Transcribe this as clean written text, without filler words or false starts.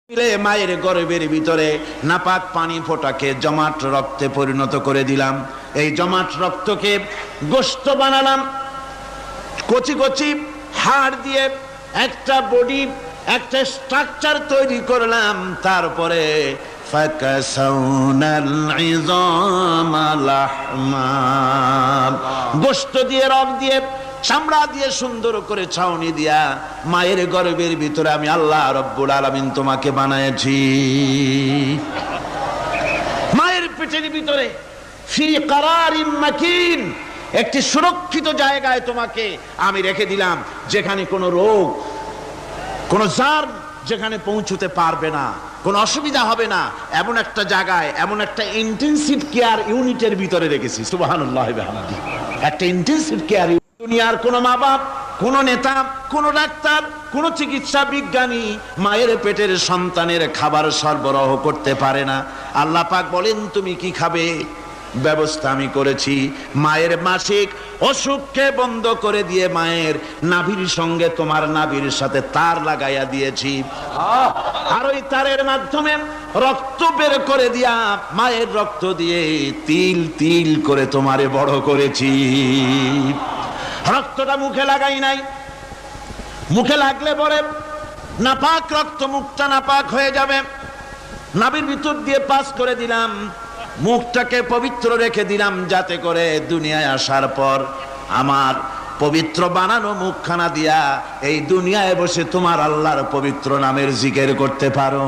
মায়ের গর্ভের ভিতরে নাপাক পানি ফোটাকে জমাট রক্তে পরিণত করে দিলাম। এই জমাট রক্তকে গোশত বানালাম, কচি কচি হাড় দিয়ে একটা বডি, একটা স্ট্রাকচার তৈরি করলাম। তারপরে গোশত দিয়ে, রক দিয়ে, চামড়া দিয়ে সুন্দর করে ছাউনি দিয়া মায়ের গর্ভের ভিতরে আমি আল্লাহ রব্বুল আলামিন তোমাকে বানাইছি। মায়ের পেটের ভিতরে ফি কারারিম মাকিন, একটি সুরক্ষিত জায়গায় তোমাকে আমি রেখে দিলাম, যেখানে কোনো রোগ, কোনো জার্ম যেখানে পৌঁছতে পারবে না, কোনো অসুবিধা হবে না, এমন একটা জায়গায়, এমন একটা ইন্টেনসিভ কেয়ার ইউনিটের ভিতরে রেখেছি। সুবহানাল্লাহ বিহামদিহি। একটা ইন্টেনসিভ কেয়ার। দুনিয়ার কোনো মা বাপ, কোনো নেতা, কোনো ডাক্তার, কোনো চিকিৎসা বিজ্ঞানী মায়ের পেটের সন্তানের খাবার সরবরাহ করতে পারে না। আল্লাহ পাক বলেন তুমি কি খাবে, ব্যবস্থা আমি করেছি। মায়ের মাসিক অসুখকে বন্ধ করে দিয়ে মায়ের নাভির সঙ্গে তোমার নাভির সাথে তার লাগাইয়া দিয়েছি, আর ওই তারের মাধ্যমে রক্ত বের করে দিয়া মায়ের রক্ত দিয়ে তিল তিল করে তোমারে বড় করেছি। রক্তটা মুখে লাগাই নাই, মুখে লাগলে পরে নাপাক রক্ত, মুখটা নাপাক হয়ে যাবে। নাভির ভিতর দিয়ে পাস করে দিলাম, মুখটাকে পবিত্র রেখে দিলাম, যাতে করে দুনিয়ায় আসার পর আমার পবিত্র বানানো মুখখানা দিয়া এই দুনিয়ায় বসে তোমার আল্লাহর পবিত্র নামের জিকির করতে পারো।